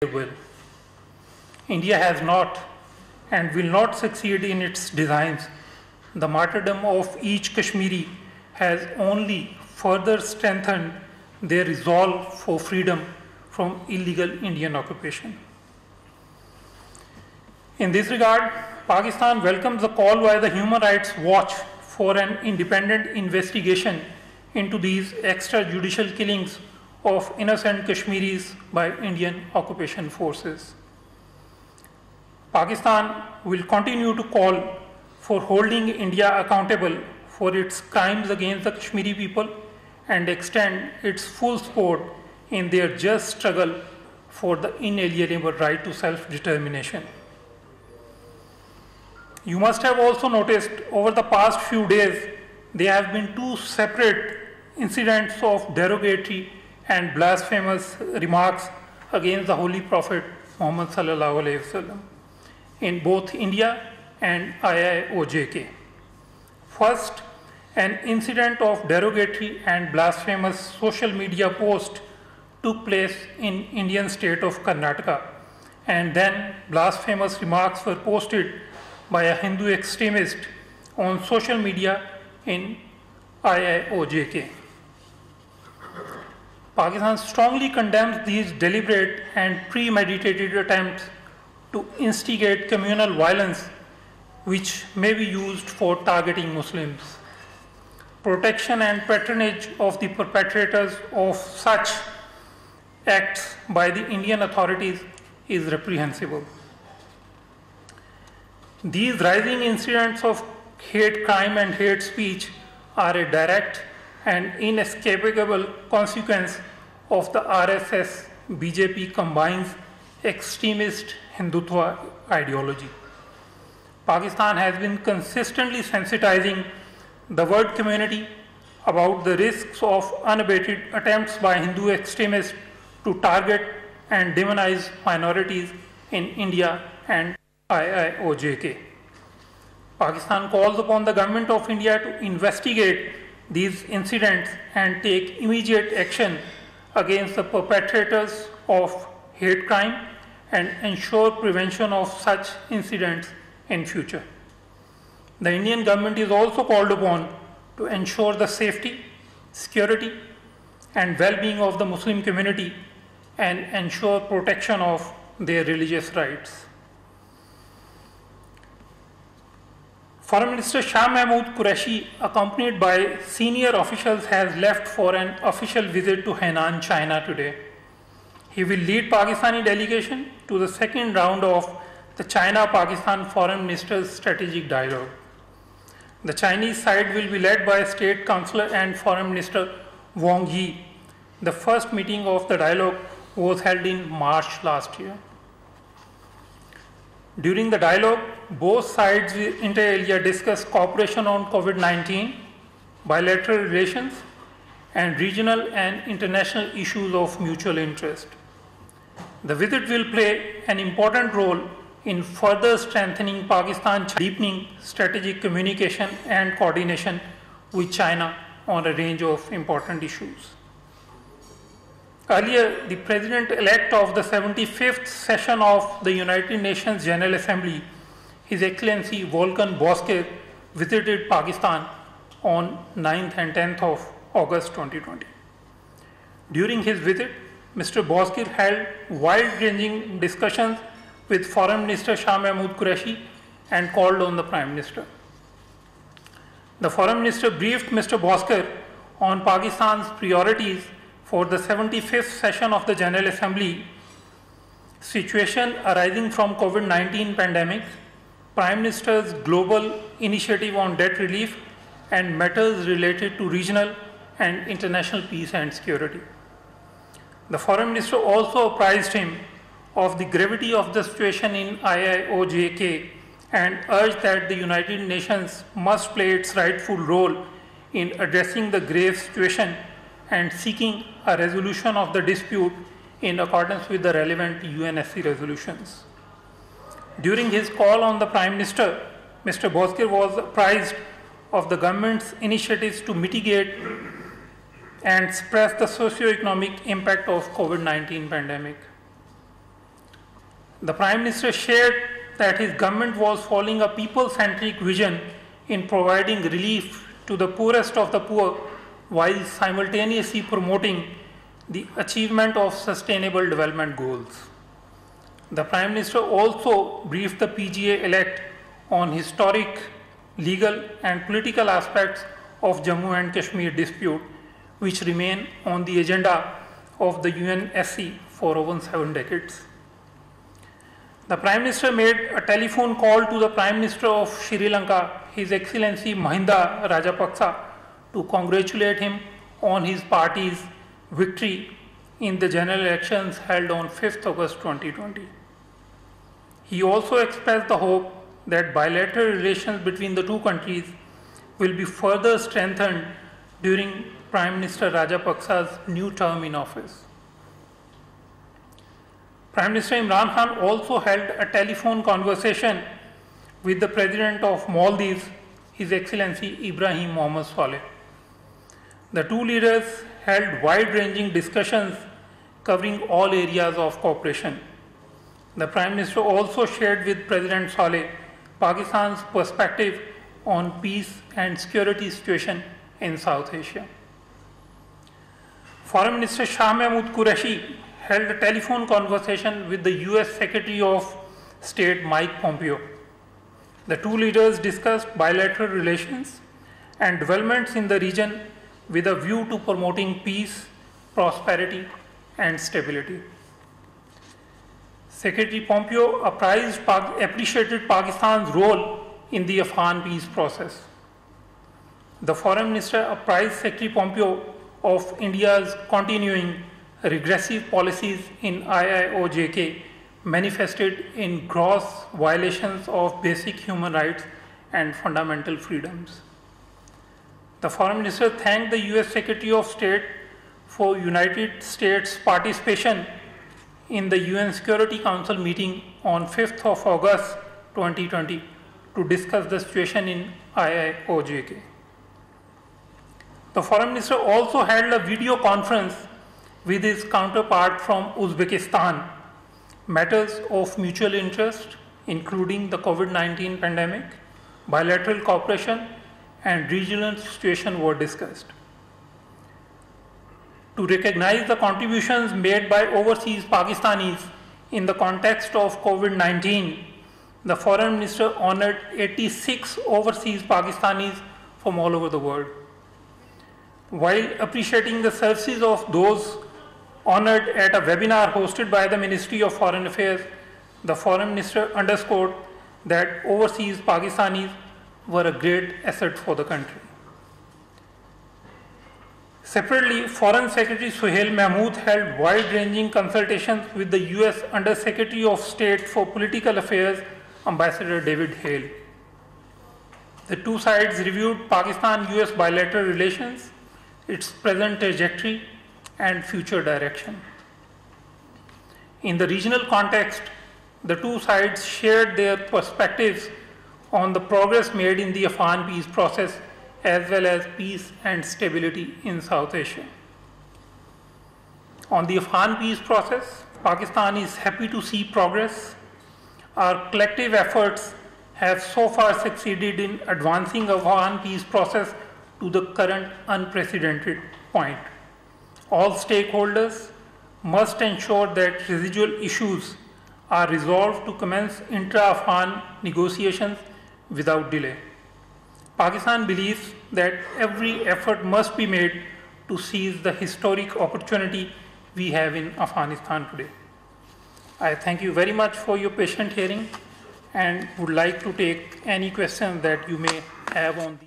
will. India has not and will not succeed in its designs. The martyrdom of each Kashmiri has only further strengthened their resolve for freedom from illegal Indian occupation. In this regard, Pakistan welcomes the call by the Human Rights Watch for an independent investigation into these extrajudicial killings of innocent Kashmiris by Indian occupation forces. Pakistan will continue to call for holding India accountable for its crimes against the Kashmiri people and extend its full support in their just struggle for the inalienable right to self-determination. You must have also noticed over the past few days, there have been two separate incidents of derogatory and blasphemous remarks against the Holy Prophet Muhammad Sallallahu Alaihi Wasallam in both India and IIOJK. First, an incident of derogatory and blasphemous social media post took place in Indian state of Karnataka, and then blasphemous remarks were posted by a Hindu extremist on social media in IIOJK. Pakistan strongly condemns these deliberate and premeditated attempts to instigate communal violence which may be used for targeting Muslims. Protection and patronage of the perpetrators of such acts by the Indian authorities is reprehensible. These rising incidents of hate crime and hate speech are a direct and inescapable consequence of the RSS BJP combines extremist Hindutva ideology. Pakistan has been consistently sensitizing the world community about the risks of unabated attempts by Hindu extremists to target and demonize minorities in India and IIOJK. Pakistan calls upon the government of India to investigate these incidents and take immediate action against the perpetrators of hate crime and ensure prevention of such incidents in future. The Indian government is also called upon to ensure the safety, security, and well-being of the Muslim community and ensure protection of their religious rights. Foreign Minister Shah Mahmood Qureshi, accompanied by senior officials, has left for an official visit to Hainan, China today. He will lead Pakistani delegation to the second round of the China-Pakistan Foreign Ministers Strategic Dialogue. The Chinese side will be led by State Councillor and Foreign Minister Wang Yi. The first meeting of the dialogue was held in March last year. During the dialogue, both sides inter alia discussed cooperation on COVID-19, bilateral relations, and regional and international issues of mutual interest. The visit will play an important role in further strengthening Pakistan's deepening strategic communication and coordination with China on a range of important issues. Earlier, the President-elect of the 75th session of the United Nations General Assembly, His Excellency Volkan Bozkır, visited Pakistan on 9th and 10th of August 2020. During his visit, Mr. Bozkır held wide-ranging discussions with Foreign Minister Shah Mahmood Qureshi and called on the Prime Minister. The Foreign Minister briefed Mr. Bozkır on Pakistan's priorities for the 75th session of the General Assembly, situation arising from COVID-19 pandemic, Prime Minister's global initiative on debt relief, and matters related to regional and international peace and security. The Foreign Minister also apprised him of the gravity of the situation in IIOJK and urged that the United Nations must play its rightful role in addressing the grave situation and seeking a resolution of the dispute in accordance with the relevant UNSC resolutions. During his call on the Prime Minister, Mr. Bozkır was apprised of the government's initiatives to mitigate and suppress the socio-economic impact of COVID-19 pandemic. The Prime Minister shared that his government was following a people-centric vision in providing relief to the poorest of the poor while simultaneously promoting the achievement of sustainable development goals. The Prime Minister also briefed the PGA-elect on historic, legal and political aspects of Jammu and Kashmir dispute, which remain on the agenda of the UNSC for over 7 decades. The Prime Minister made a telephone call to the Prime Minister of Sri Lanka, His Excellency Mahinda Rajapaksa, to congratulate him on his party's victory in the general elections held on 5th August 2020. He also expressed the hope that bilateral relations between the two countries will be further strengthened during Prime Minister Rajapaksa's new term in office. Prime Minister Imran Khan also held a telephone conversation with the President of Maldives, His Excellency Ibrahim Mohammed Saleh. The two leaders held wide-ranging discussions covering all areas of cooperation. The Prime Minister also shared with President Saleh Pakistan's perspective on peace and security situation in South Asia. Foreign Minister Shah Mahmood Qureshi held a telephone conversation with the US Secretary of State Mike Pompeo. The two leaders discussed bilateral relations and developments in the region with a view to promoting peace, prosperity, and stability. Secretary Pompeo appreciated Pakistan's role in the Afghan peace process. The Foreign Minister apprised Secretary Pompeo of India's continuing regressive policies in IIOJK manifested in gross violations of basic human rights and fundamental freedoms. The Foreign Minister thanked the US Secretary of State for United States participation in the UN Security Council meeting on 5th of August 2020 to discuss the situation in IIOJK. The Foreign Minister also held a video conference with his counterpart from Uzbekistan. Matters of mutual interest, including the COVID-19 pandemic, bilateral cooperation, and regional situation were discussed. To recognize the contributions made by overseas Pakistanis in the context of COVID-19, the Foreign Minister honored 86 overseas Pakistanis from all over the world. While appreciating the services of those honored at a webinar hosted by the Ministry of Foreign Affairs, the Foreign Minister underscored that overseas Pakistanis were a great asset for the country. Separately, Foreign Secretary Suhail Mahmood held wide-ranging consultations with the US Under Secretary of State for Political Affairs, Ambassador David Hale. The two sides reviewed Pakistan-US bilateral relations, its present trajectory, and future direction. In the regional context, the two sides shared their perspectives on the progress made in the Afghan peace process as well as peace and stability in South Asia. On the Afghan peace process, Pakistan is happy to see progress. Our collective efforts have so far succeeded in advancing the Afghan peace process to the current unprecedented point. All stakeholders must ensure that residual issues are resolved to commence intra-Afghan negotiations without delay. Pakistan believes that every effort must be made to seize the historic opportunity we have in Afghanistan today. I thank you very much for your patient hearing and would like to take any questions that you may have on the